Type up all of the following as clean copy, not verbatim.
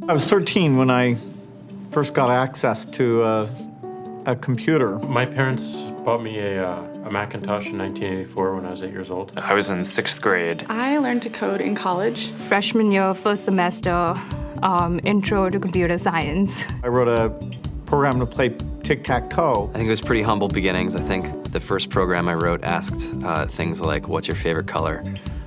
I was 13 when I first got access to a computer. My parents bought me a Macintosh in 1984 when I was 8 years old. I was in 6th grade. I learned to code in college. Freshman year, first semester, intro to computer science. I wrote a program to play tic-tac-toe. I think it was pretty humble beginnings. I think the first program I wrote asked things like, what's your favorite color?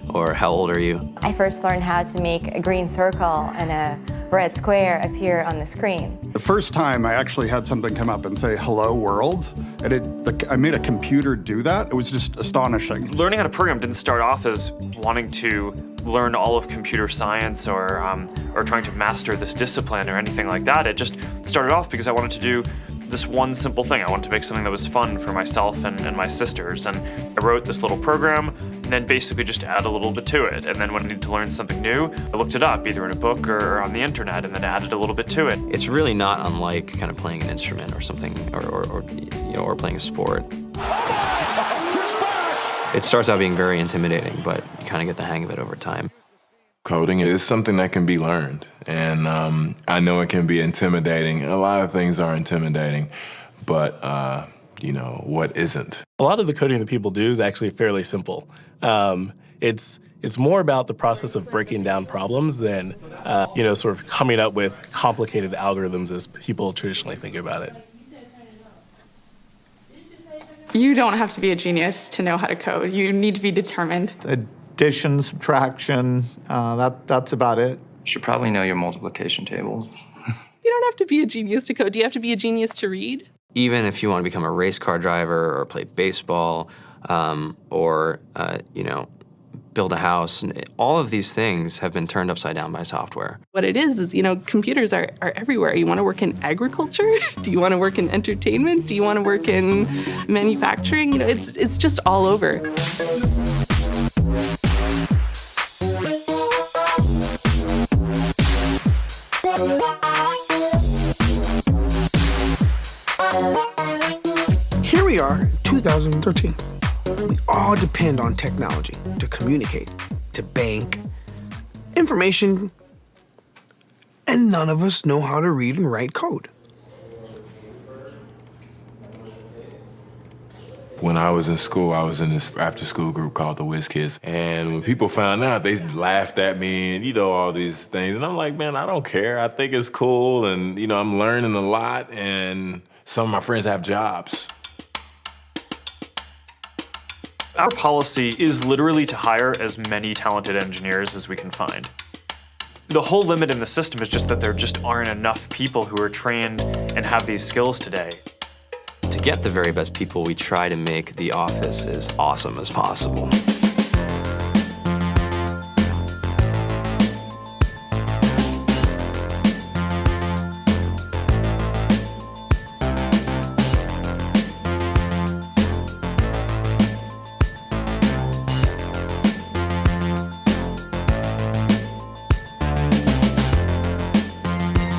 Or how old are you? I first learned how to make a green circle and a red square appear on the screen. The first time I actually had something come up and say, hello world, and I made a computer do that. It was just astonishing. Learning how to program didn't start off as wanting to learn all of computer science or trying to master this discipline or anything like that. It just started off because I wanted to do this one simple thing. I wanted to make something that was fun for myself and my sisters. And I wrote this little program and then basically just add a little bit to it. And then when I needed to learn something new, I looked it up either in a book or on the internet and then added a little bit to it. It's really not unlike kind of playing an instrument or something, or playing a sport. It starts out being very intimidating, but you kind of get the hang of it over time. Coding is something that can be learned, and I know it can be intimidating. A lot of things are intimidating, but what isn't? A lot of the coding that people do is actually fairly simple. It's more about the process of breaking down problems than sort of coming up with complicated algorithms as people traditionally think about it. You don't have to be a genius to know how to code. You need to be determined. Addition, subtraction, that's about it. You should probably know your multiplication tables. You don't have to be a genius to code. Do you have to be a genius to read? Even if you want to become a race car driver or play baseball or build a house, all of these things have been turned upside down by software. What it is, computers are everywhere. You want to work in agriculture? Do you want to work in entertainment? Do you want to work in manufacturing? It's just all over. Here we are, 2013. We all depend on technology to communicate, to bank, information, and none of us know how to read and write code. When I was in school, I was in this after-school group called the Whiz Kids. And when people found out, they laughed at me and, all these things. And I'm like, man, I don't care. I think it's cool. And, I'm learning a lot. And some of my friends have jobs. Our policy is literally to hire as many talented engineers as we can find. The whole limit in the system is just that there just aren't enough people who are trained and have these skills today. To get the very best people, we try to make the office as awesome as possible.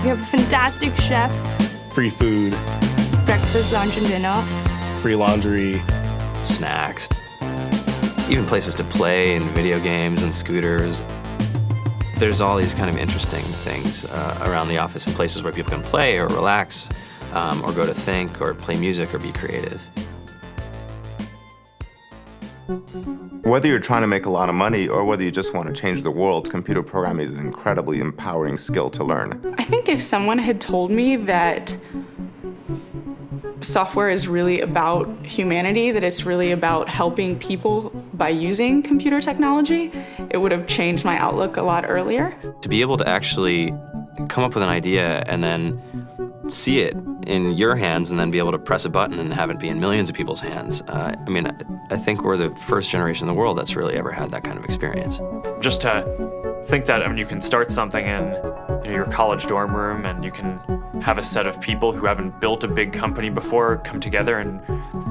We have a fantastic chef, Free food, breakfast, lunch, and dinner. free laundry, snacks, even places to play and video games and scooters. There's all these kind of interesting things around the office and places where people can play or relax or go to think or play music or be creative. Whether you're trying to make a lot of money or whether you just want to change the world, computer programming is an incredibly empowering skill to learn. I think if someone had told me that software is really about humanity, that it's really about helping people by using computer technology, it would have changed my outlook a lot earlier. To be able to actually come up with an idea and then see it in your hands and then be able to press a button and have it be in millions of people's hands. I think we're the first generation in the world that's really ever had that kind of experience. Just to think that you can start something in your college dorm room and you can have a set of people who haven't built a big company before come together and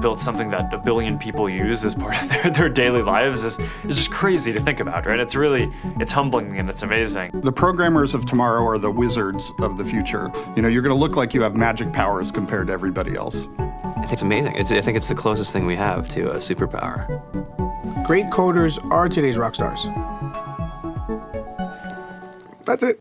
build something that 1 billion people use as part of their daily lives is just crazy to think about, right? It's humbling and it's amazing. The programmers of tomorrow are the wizards of the future. You're going to look like you have magic powers compared to everybody else. I think it's amazing. I think it's the closest thing we have to a superpower. Great coders are today's rock stars. That's it.